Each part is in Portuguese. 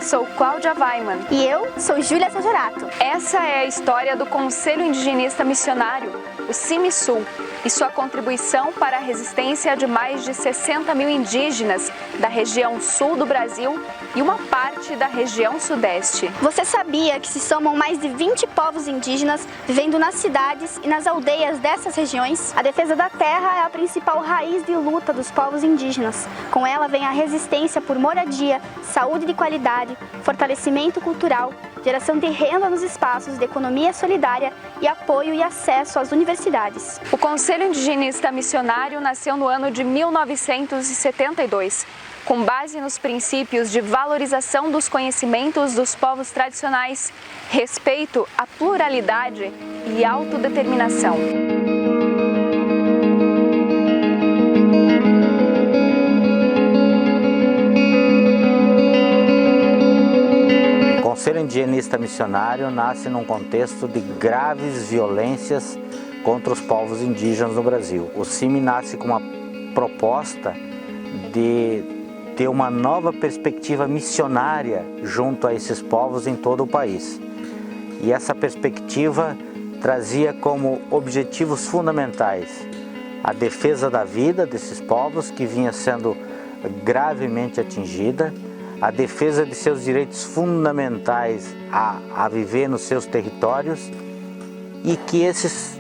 Sou Cláudia Weiman. E eu sou Júlia Sajorato. Essa é a história do Conselho Indigenista Missionário, o CIMISUL, e sua contribuição para a resistência de mais de 60 mil indígenas da região sul do Brasil e uma parte da região sudeste. Você sabia que se somam mais de 20 povos indígenas vivendo nas cidades e nas aldeias dessas regiões? A defesa da terra é a principal raiz de luta dos povos indígenas. Com ela vem a resistência por moradia, saúde de qualidade, fortalecimento cultural, geração de renda nos espaços de economia solidária e apoio e acesso às universidades. O Conselho Indigenista Missionário nasceu no ano de 1972, com base nos princípios de valorização dos conhecimentos dos povos tradicionais, respeito à pluralidade e autodeterminação. O Conselho Indigenista Missionário nasce num contexto de graves violências contra os povos indígenas no Brasil. O CIMI nasce com uma proposta de ter uma nova perspectiva missionária junto a esses povos em todo o país. E essa perspectiva trazia como objetivos fundamentais a defesa da vida desses povos que vinha sendo gravemente atingida, a defesa de seus direitos fundamentais a viver nos seus territórios e que esses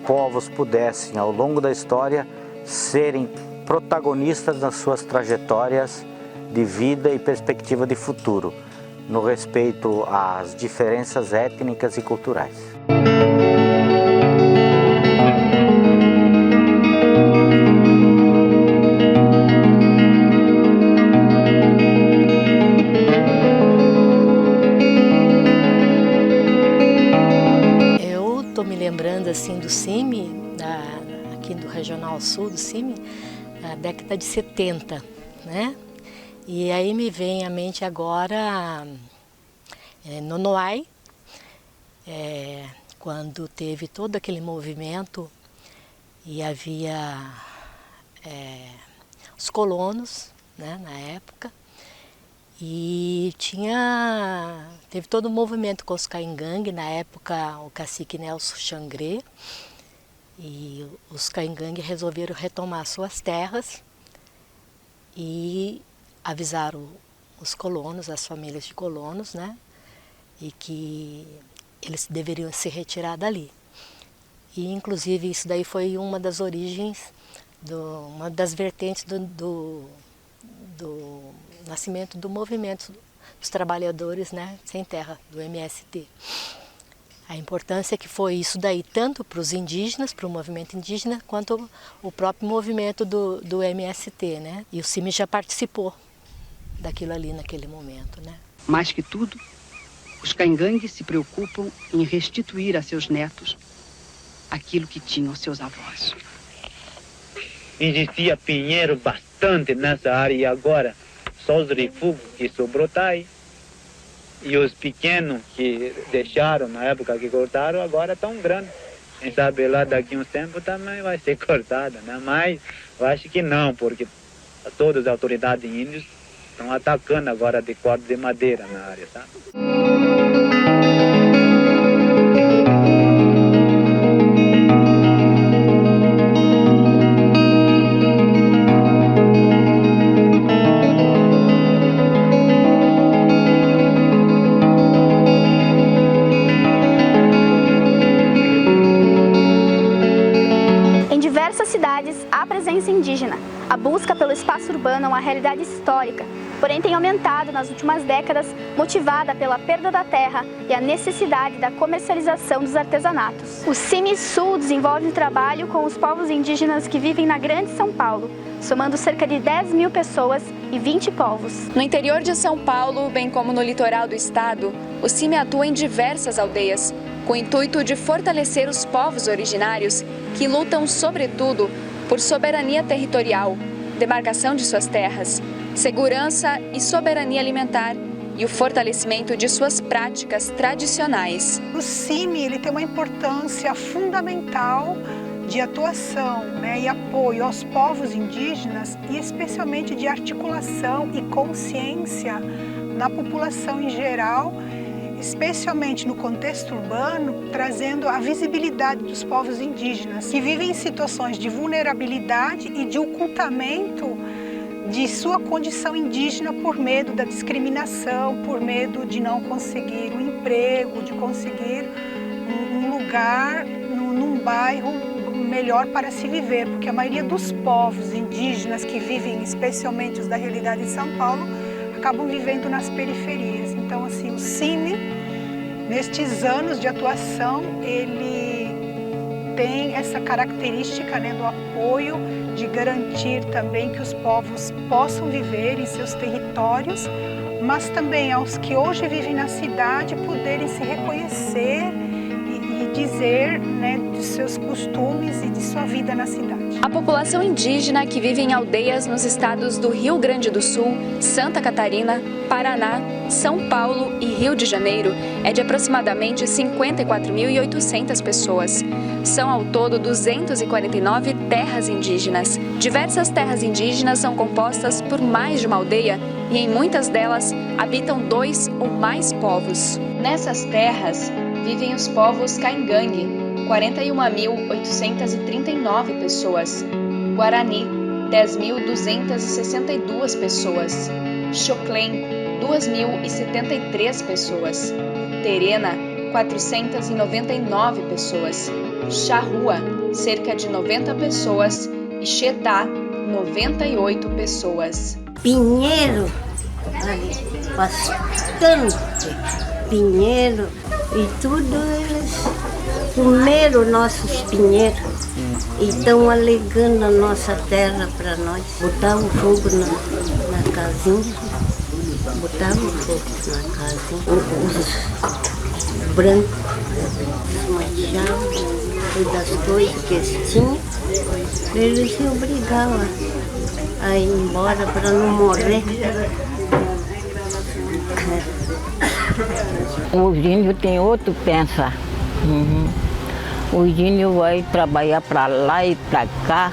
povos pudessem, ao longo da história, serem protagonistas nas suas trajetórias de vida e perspectiva de futuro, no respeito às diferenças étnicas e culturais. Eu estou me lembrando assim do CIMI, aqui do Regional Sul do CIMI, na década de 70, né? E aí me vem à mente agora Nonoai, quando teve todo aquele movimento e havia os colonos, né, na época, e teve todo o movimento com os Caingangue, na época o cacique Nelson Xangré, e os Caingangue resolveram retomar suas terras e avisaram os colonos, as famílias de colonos, né, e que eles deveriam se retirar dali. E inclusive isso daí foi uma das origens, uma das vertentes do nascimento do movimento dos trabalhadores, né, sem terra, do MST. A importância que foi isso daí, tanto para os indígenas, para o movimento indígena, quanto o próprio movimento do MST, né? E o CIMI já participou daquilo ali naquele momento, né? Mais que tudo, os Caingangue se preocupam em restituir a seus netos aquilo que tinham seus avós. Existia pinheiro bastante nessa área e agora só os refugos que sobrou tá aí. E os pequenos que deixaram na época que cortaram, agora estão grandes. Quem sabe lá daqui a um tempo também vai ser cortada, né? Mas eu acho que não, porque todas as autoridades índias estão atacando agora de corte de madeira na área, sabe? Há presença indígena. A busca pelo espaço urbano é uma realidade histórica, porém tem aumentado nas últimas décadas, motivada pela perda da terra e a necessidade da comercialização dos artesanatos. O CIMISUL desenvolve um trabalho com os povos indígenas que vivem na Grande São Paulo, somando cerca de 10 mil pessoas e 20 povos. No interior de São Paulo, bem como no litoral do estado, o CIMI atua em diversas aldeias, com o intuito de fortalecer os povos originários que lutam, sobretudo, por soberania territorial, demarcação de suas terras, segurança e soberania alimentar e o fortalecimento de suas práticas tradicionais. O CIMI ele tem uma importância fundamental de atuação, e apoio aos povos indígenas e especialmente de articulação e consciência na população em geral, especialmente no contexto urbano, trazendo a visibilidade dos povos indígenas que vivem em situações de vulnerabilidade e de ocultamento de sua condição indígena por medo da discriminação, por medo de não conseguir um emprego, de conseguir um lugar num bairro melhor para se viver, porque a maioria dos povos indígenas que vivem, especialmente os da realidade de São Paulo, acabam vivendo nas periferias. Então, assim, o CIMI, nestes anos de atuação, ele tem essa característica do apoio, de garantir também que os povos possam viver em seus territórios, mas também aos que hoje vivem na cidade poderem se reconhecer e dizer de seus costumes e de sua vida na cidade. A população indígena que vive em aldeias nos estados do Rio Grande do Sul, Santa Catarina, Paraná, São Paulo e Rio de Janeiro é de aproximadamente 54.800 pessoas. São ao todo 249 terras indígenas. Diversas terras indígenas são compostas por mais de uma aldeia e em muitas delas habitam 2 ou mais povos. Nessas terras vivem os povos Caingangue, 41.839 pessoas, Guarani, 10.262 pessoas, Xoclém, 2.073 pessoas, Terena, 499 pessoas, Charrua, cerca de 90 pessoas e Xetá, 98 pessoas. Pinheiro, bastante pinheiro e tudo eles comeram nossos pinheiros e estão alegando a nossa terra para nós. Botavam fogo na casinha, botavam fogo na casinha, os brancos, os machados, todas as coisas que eles tinham, eles se obrigavam a ir embora para não morrer. Os índios têm outro pensar. Os índios vão trabalhar para lá e para cá.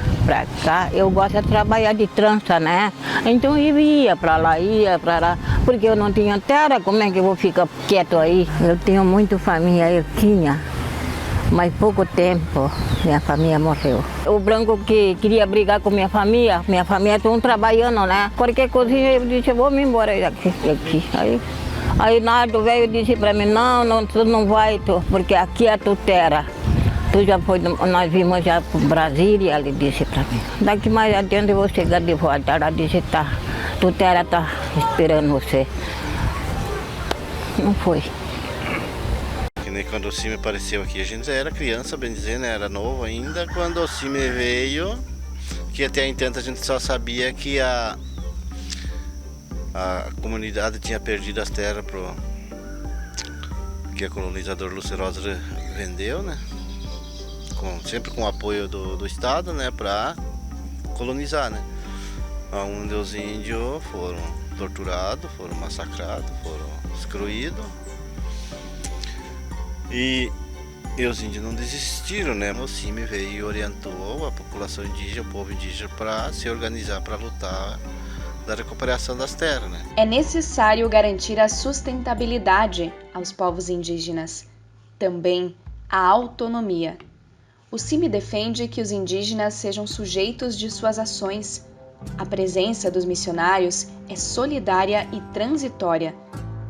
Eu gosto de trabalhar de trança, né? Então eu ia para lá, porque eu não tinha terra, como é que eu vou ficar quieto aí? Eu tenho muita família, eu tinha, mas pouco tempo minha família morreu. O branco que queria brigar com minha família estão trabalhando, né? Qualquer coisinha eu disse, eu vou me embora daqui. Aí Nardo veio e disse para mim, não, tu não vai, porque aqui é a tua terra. Tu já foi, nós vimos já para Brasília, ele disse para mim. Daqui mais adiante eu vou chegar de volta. Ela disse, tá, tua terra está esperando você. Não foi. Que nem quando o CIMI apareceu aqui, a gente era criança, bem dizer, né? Era novo ainda. Quando o CIMI veio, que até então a gente só sabia que a comunidade tinha perdido as terras que o colonizador Lúcio Rosa vendeu, né? Sempre com o apoio do Estado, né? Para colonizar, né? Onde os índios foram torturados, foram massacrados, foram excluídos. E os índios não desistiram, né? O CIMI veio e orientou a população indígena, o povo indígena, para se organizar, para lutar da recuperação das terras, né? É necessário garantir a sustentabilidade aos povos indígenas, também a autonomia. O CIMI defende que os indígenas sejam sujeitos de suas ações. A presença dos missionários é solidária e transitória.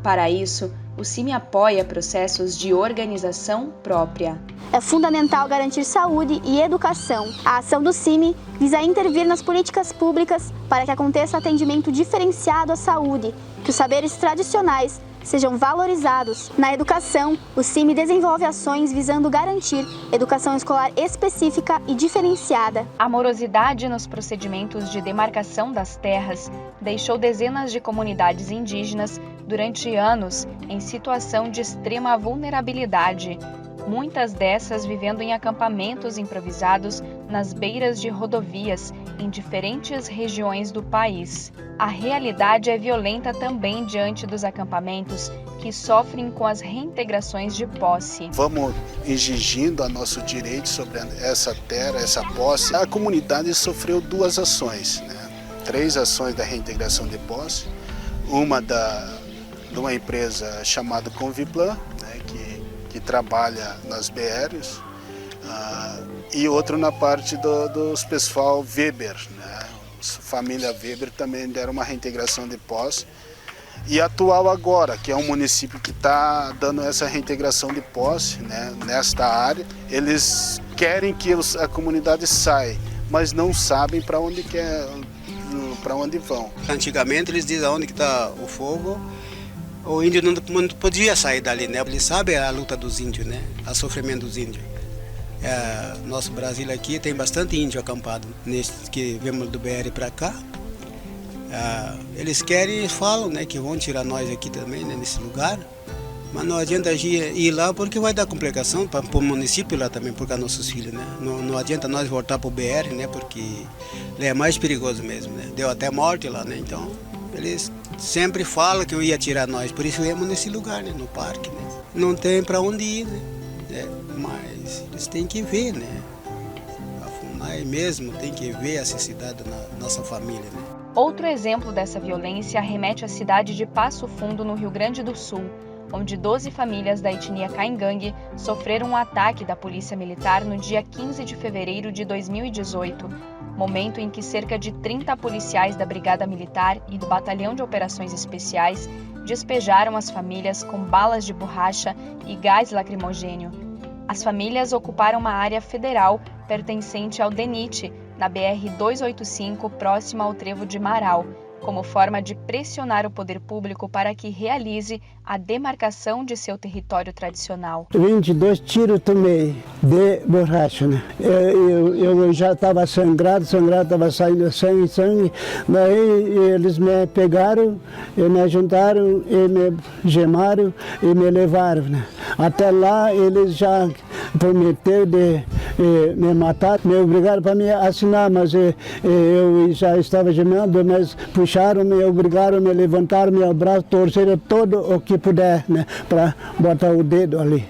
Para isso, o CIMI apoia processos de organização própria. É fundamental garantir saúde e educação. A ação do CIMI visa intervir nas políticas públicas para que aconteça atendimento diferenciado à saúde, que os saberes tradicionais sejam valorizados. Na educação, o CIMI desenvolve ações visando garantir educação escolar específica e diferenciada. A morosidade nos procedimentos de demarcação das terras deixou dezenas de comunidades indígenas durante anos em situação de extrema vulnerabilidade. muitas dessas vivendo em acampamentos improvisados nas beiras de rodovias em diferentes regiões do país. A realidade é violenta também diante dos acampamentos que sofrem com as reintegrações de posse. Vamos exigindo a nosso direito sobre essa terra, essa posse. A comunidade sofreu 2 ações, né? 3 ações da reintegração de posse. Uma de uma empresa chamada Conviplan, né, que trabalha nas BRs, e outro na parte dos pessoal Weber, né? Família Weber também deram uma reintegração de posse. E atual agora, que é um município que está dando essa reintegração de posse, né, nesta área, eles querem que a comunidade saia, mas não sabem para onde vão. Antigamente eles dizem onde está o fogo, o índio não podia sair dali, né? Eles sabem a luta dos índios, né? O sofrimento dos índios. Nosso Brasil aqui tem bastante índio acampado, nesse que vemos do BR para cá. Eles querem e falam, né, que vão tirar nós aqui também, né, nesse lugar, mas não adianta ir lá porque vai dar complicação para o município lá também, por causa dos nossos filhos, né? Não adianta nós voltar para o BR, né, porque é mais perigoso mesmo, né? Deu até morte lá, né? Então eles sempre falam que iam tirar nós, por isso viemos nesse lugar, né, no parque, né? Não tem para onde ir, né? Mas eles têm que ver, né? A FUNAI mesmo tem que ver a necessidade da nossa família, né? Outro exemplo dessa violência remete à cidade de Passo Fundo, no Rio Grande do Sul, onde 12 famílias da etnia Caingangue sofreram um ataque da Polícia Militar no dia 15 de fevereiro de 2018, momento em que cerca de 30 policiais da Brigada Militar e do Batalhão de Operações Especiais despejaram as famílias com balas de borracha e gás lacrimogênio. As famílias ocuparam uma área federal pertencente ao DENIT, na BR-285, próxima ao trevo de Marau, como forma de pressionar o poder público para que realize a demarcação de seu território tradicional. 22 tiros tomei de borracha, né? Eu já estava sangrado, estava saindo sangue. Daí eles me pegaram, e me juntaram, e me gemaram e me levaram, né? Até lá eles já prometeram de me matar, me obrigaram para me assinar, mas eu já estava gemendo, mas puxaram, me obrigaram, me levantaram meu braço, torceram todo o que puder, né, para botar o dedo ali.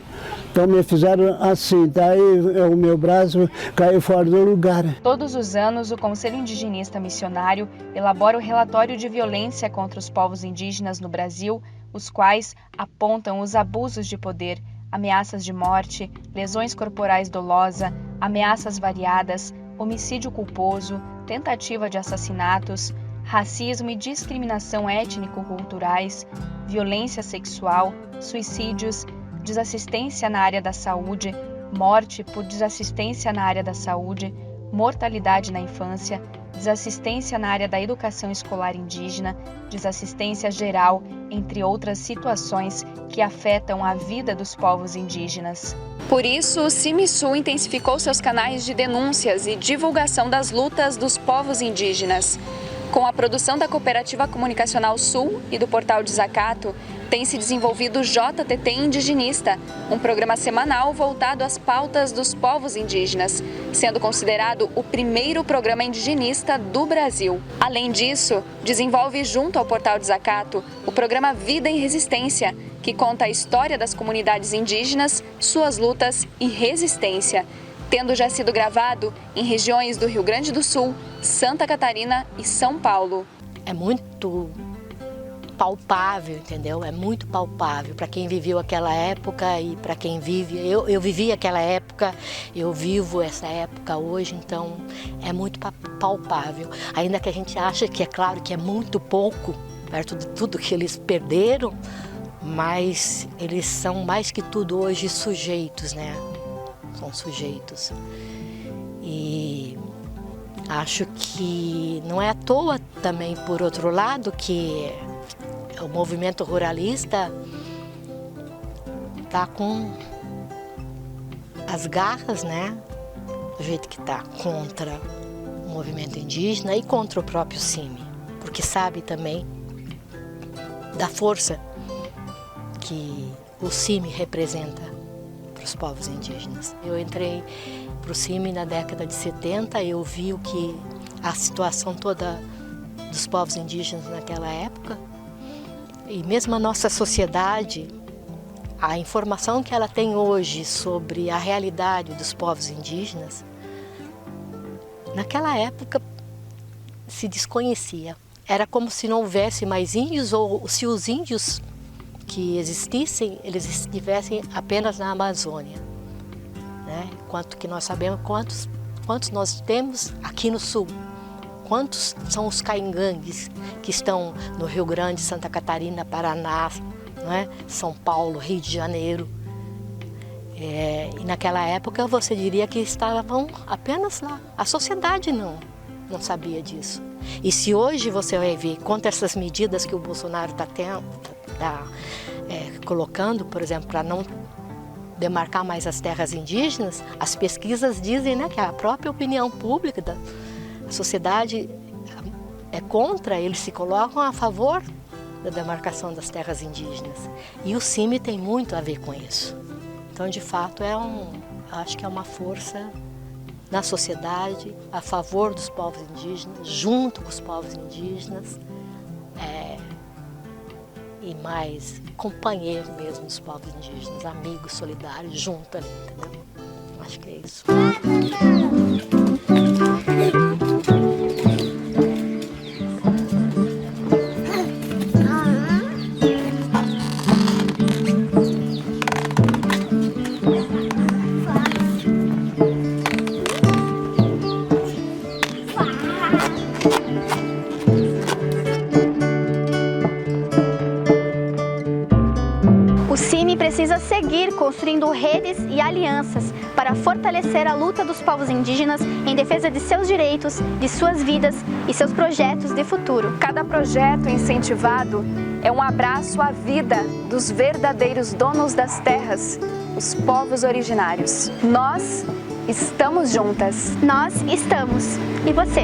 Então me fizeram assim, daí o meu braço caiu fora do lugar. Todos os anos, o Conselho Indigenista Missionário elabora o relatório de violência contra os povos indígenas no Brasil, os quais apontam os abusos de poder, ameaças de morte, lesões corporais dolosa, ameaças variadas, homicídio culposo, tentativa de assassinatos, racismo e discriminação étnico-culturais, violência sexual, suicídios, desassistência na área da saúde, morte por desassistência na área da saúde, mortalidade na infância, desassistência na área da educação escolar indígena, desassistência geral, entre outras situações que afetam a vida dos povos indígenas. Por isso, o CIMISU intensificou seus canais de denúncias e divulgação das lutas dos povos indígenas. Com a produção da Cooperativa Comunicacional Sul e do Portal Desacato, tem se desenvolvido o JTT Indigenista, um programa semanal voltado às pautas dos povos indígenas, sendo considerado o primeiro programa indigenista do Brasil. Além disso, desenvolve junto ao Portal Desacato o programa Vida em Resistência, que conta a história das comunidades indígenas, suas lutas e resistência, tendo já sido gravado em regiões do Rio Grande do Sul, Santa Catarina e São Paulo. É muito palpável, entendeu? É muito palpável para quem viveu aquela época e para quem vive. Eu vivi aquela época, eu vivo essa época hoje, então é muito palpável. Ainda que a gente ache que é claro que é muito pouco, perto de tudo que eles perderam, mas eles são mais que tudo hoje sujeitos, né? São sujeitos. E acho que não é à toa também, por outro lado, que o movimento ruralista está com as garras, né, do jeito que está, contra o movimento indígena e contra o próprio CIMI, porque sabe também da força que o CIMI representa para os povos indígenas. Eu entrei para o CIMI na década de 70, eu vi a situação toda dos povos indígenas naquela época, e mesmo a nossa sociedade, a informação que ela tem hoje sobre a realidade dos povos indígenas, naquela época se desconhecia. Era como se não houvesse mais índios, ou se os índios que existissem, eles estivessem apenas na Amazônia, né? Quanto que nós sabemos, quantos nós temos aqui no sul, quantos são os caingangues que estão no Rio Grande, Santa Catarina, Paraná, né? São Paulo, Rio de Janeiro. E naquela época você diria que estavam apenas lá. A sociedade não sabia disso. E se hoje você vai ver contra essas medidas que o Bolsonaro está colocando, por exemplo, para não demarcar mais as terras indígenas, as pesquisas dizem, né, que a própria opinião pública da sociedade é contra, eles se colocam a favor da demarcação das terras indígenas. E o CIMI tem muito a ver com isso. Então, de fato, acho que é uma força na sociedade, a favor dos povos indígenas, junto com os povos indígenas, e mais companheiro mesmo dos povos indígenas, amigos, solidários, junto ali, entendeu? Acho que é isso. Precisa seguir construindo redes e alianças para fortalecer a luta dos povos indígenas em defesa de seus direitos, de suas vidas e seus projetos de futuro. Cada projeto incentivado é um abraço à vida dos verdadeiros donos das terras, os povos originários. Nós estamos juntas. Nós estamos. E você?